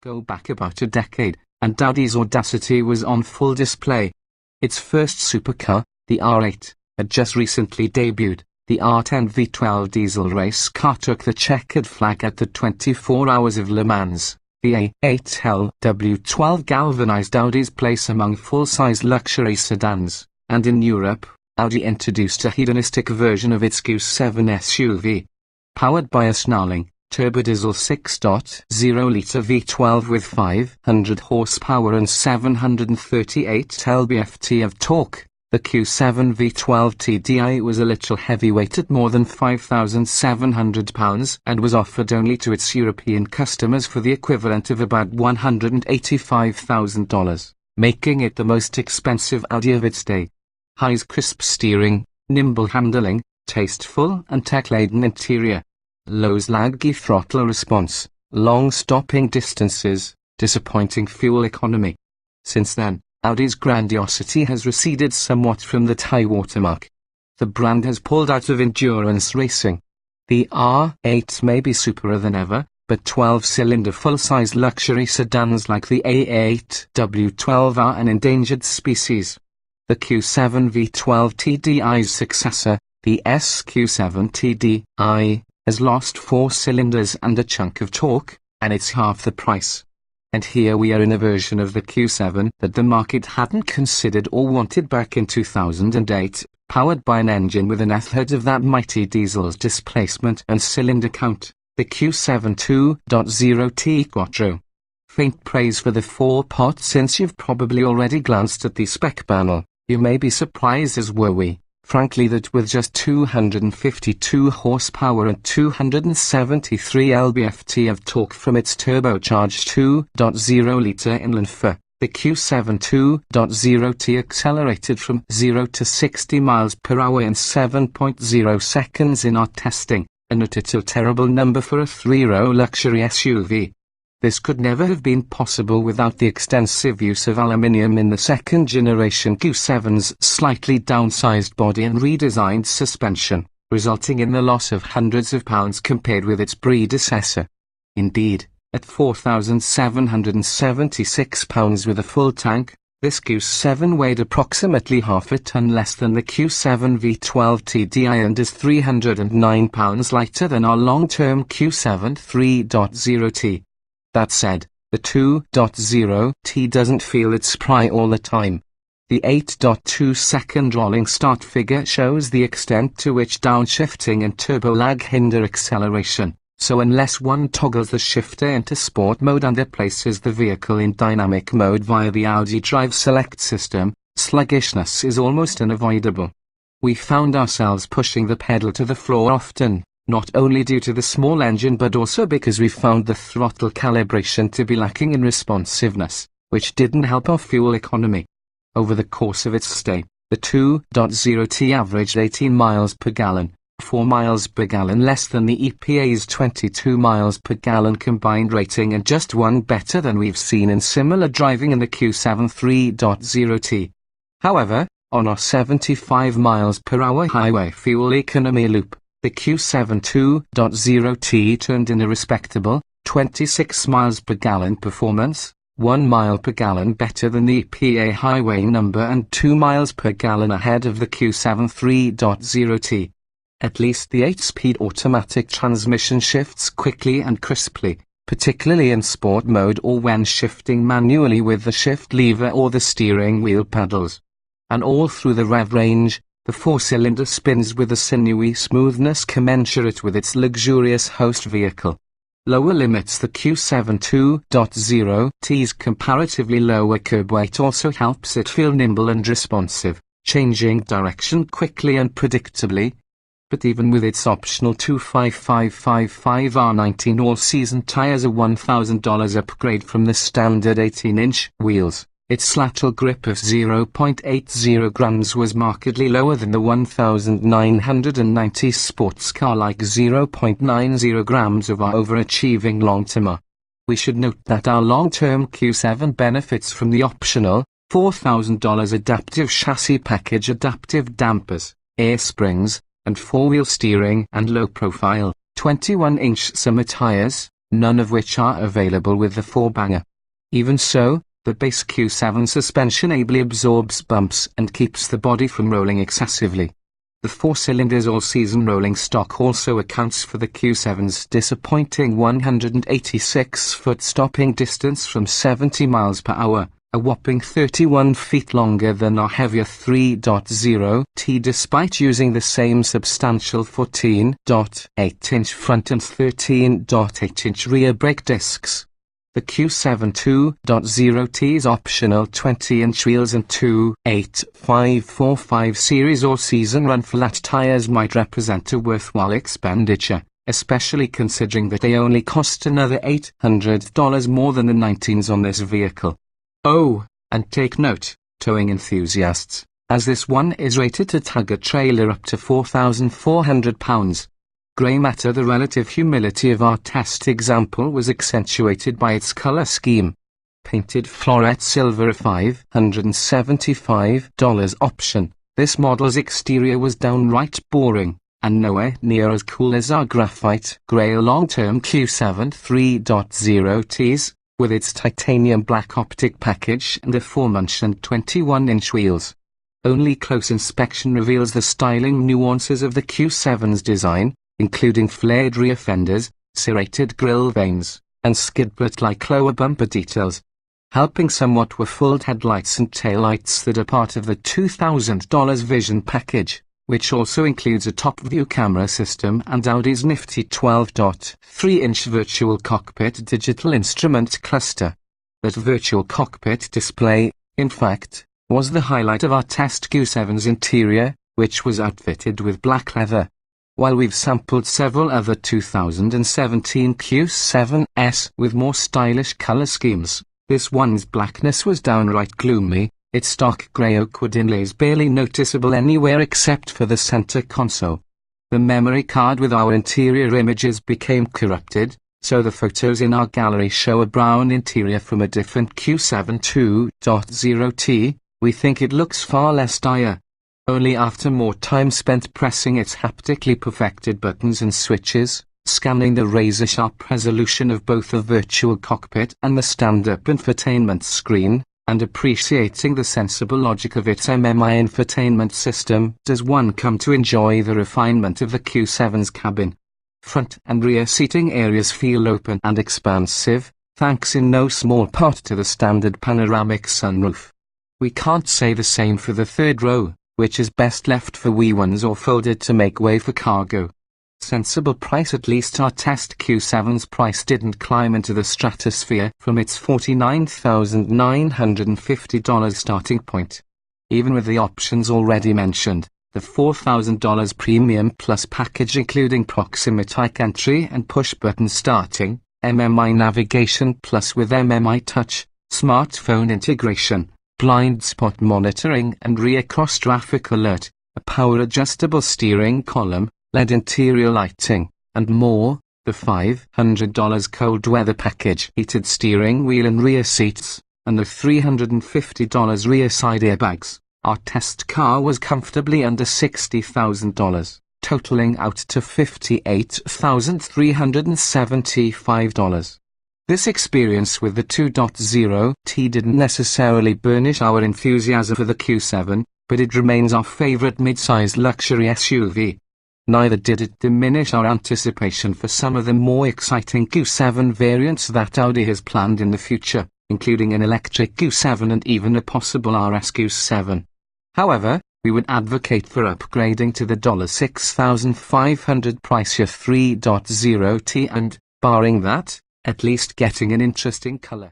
go back about a decade, and Audi's audacity was on full display. Its first supercar, the R8, had just recently debuted. The R10 V12 diesel race car took the checkered flag at the 24 Hours of Le Mans. The A8 LW12 galvanized Audi's place among full-size luxury sedans, and in Europe, Audi introduced a hedonistic version of its Q7 SUV. Powered by a snarling, turbodiesel 6.0-litre V12 with 500 horsepower and 738 lb-ft of torque, the Q7 V12 TDI was a little heavyweight at more than 5,700 pounds and was offered only to its European customers for the equivalent of about $185,000, making it the most expensive Audi of its day. High's crisp steering, nimble handling, tasteful and tech-laden interior. Low's laggy throttle response, long stopping distances, disappointing fuel economy. Since then, Audi's grandiosity has receded somewhat from the high watermark. The brand has pulled out of endurance racing. The R8 may be superer than ever, but 12-cylinder full-size luxury sedans like the A8 W12 are an endangered species. The Q7 V12 TDI's successor, the SQ7 TDI, has lost 4 cylinders and a chunk of torque, and it's half the price. And here we are in a version of the Q7 that the market hadn't considered or wanted back in 2008, powered by an engine with an eighth of that mighty diesel's displacement and cylinder count, the Q7 2.0 Quattro. Faint praise for the 4-pot. Since you've probably already glanced at the spec panel, you may be surprised, as were we, frankly, that with just 252 horsepower and 273 lb-ft of torque from its turbocharged 2.0-litre inland four, the Q7 2.0T accelerated from 0 to 60 miles per hour in 7.0 seconds in our testing, a not at all terrible number for a 3-row luxury SUV. This could never have been possible without the extensive use of aluminium in the second-generation Q7's slightly downsized body and redesigned suspension, resulting in the loss of hundreds of pounds compared with its predecessor. Indeed, at 4,776 pounds with a full tank, this Q7 weighed approximately half a ton less than the Q7 V12 TDI and is 309 pounds lighter than our long-term Q7 3.0T. That said, the 2.0T doesn't feel its spry all the time. The 8.2-second rolling start figure shows the extent to which downshifting and turbo lag hinder acceleration, so unless one toggles the shifter into sport mode and places the vehicle in dynamic mode via the Audi Drive Select system, sluggishness is almost unavoidable. We found ourselves pushing the pedal to the floor often, not only due to the small engine but also because we found the throttle calibration to be lacking in responsiveness, which didn't help our fuel economy. Over the course of its stay, the 2.0T averaged 18 miles per gallon, 4 miles per gallon less than the EPA's 22 miles per gallon combined rating and just one better than we've seen in similar driving in the Q7 3.0T. However, on our 75 miles per hour highway fuel economy loop, the Q7 2.0T turned in a respectable 26 miles per gallon performance, 1 mile per gallon better than the EPA highway number and 2 miles per gallon ahead of the Q7 3.0T. At least the 8-speed automatic transmission shifts quickly and crisply, particularly in sport mode or when shifting manually with the shift lever or the steering wheel pedals. And all through the rev range, the 4-cylinder spins with a sinewy smoothness commensurate with its luxurious host vehicle. Lower limits. The Q7 2.0T's comparatively lower curb weight also helps it feel nimble and responsive, changing direction quickly and predictably. But even with its optional 25555 R19 all-season tires, a $1,000 upgrade from the standard 18-inch wheels, its lateral grip of 0.80 grams was markedly lower than the 1,990 sports car-like 0.90 grams of our overachieving long-term. We should note that our long-term Q7 benefits from the optional $4,000 adaptive chassis package, adaptive dampers, air springs, and 4-wheel steering and low-profile 21-inch summer tires, none of which are available with the 4-banger. Even so, the base Q7 suspension ably absorbs bumps and keeps the body from rolling excessively. The 4-cylinder's all-season rolling stock also accounts for the Q7's disappointing 186-foot stopping distance from 70 miles per hour, a whopping 31 feet longer than our heavier 3.0T despite using the same substantial 14.8-inch front and 13.8-inch rear brake discs. The Q7 2.0T's optional 20-inch wheels and 2.8545 series all-season run-flat tires might represent a worthwhile expenditure, especially considering that they only cost another $800 more than the 19s on this vehicle. Oh, and take note, towing enthusiasts, as this one is rated to tug a trailer up to 4,400 pounds. Grey matter. The relative humility of our test example was accentuated by its color scheme. Painted floret silver, a $575 option, this model's exterior was downright boring, and nowhere near as cool as our graphite grey long-term Q7 3.0Ts, with its titanium black optic package and aforementioned 21-inch wheels. Only close inspection reveals the styling nuances of the Q7's design, including flared rear fenders, serrated grille vanes, and skidport-like lower bumper details. Helping somewhat were full headlights and taillights that are part of the $2,000 Vision package, which also includes a top-view camera system and Audi's nifty 12.3-inch virtual cockpit digital instrument cluster. That virtual cockpit display, in fact, was the highlight of our test Q7's interior, which was outfitted with black leather. While we've sampled several other 2017 Q7s with more stylish color schemes, this one's blackness was downright gloomy, its stark grey oak wood inlays barely noticeable anywhere except for the center console. The memory card with our interior images became corrupted, so the photos in our gallery show a brown interior from a different Q7 2.0T. We think it looks far less dire. Only after more time spent pressing its haptically perfected buttons and switches, scanning the razor-sharp resolution of both the virtual cockpit and the stand-up infotainment screen, and appreciating the sensible logic of its MMI infotainment system, does one come to enjoy the refinement of the Q7's cabin. Front and rear seating areas feel open and expansive, thanks in no small part to the standard panoramic sunroof. We can't say the same for the third row, which is best left for wee ones or folded to make way for cargo. Sensible price. At least our test Q7's price didn't climb into the stratosphere from its $49,950 starting point. Even with the options already mentioned, the $4,000 Premium Plus package including proximity entry and push-button starting, MMI navigation plus with MMI touch, smartphone integration, blind spot monitoring and rear cross-traffic alert, a power-adjustable steering column, LED interior lighting, and more, the $500 cold weather package, heated steering wheel and rear seats, and the $350 rear side airbags, our test car was comfortably under $60,000, totaling out to $58,375. This experience with the 2.0T didn't necessarily burnish our enthusiasm for the Q7, but it remains our favorite mid-sized luxury SUV. Neither did it diminish our anticipation for some of the more exciting Q7 variants that Audi has planned in the future, including an electric Q7 and even a possible RS Q7. However, we would advocate for upgrading to the $6,500 pricier 3.0T and, barring that, at least getting an interesting color.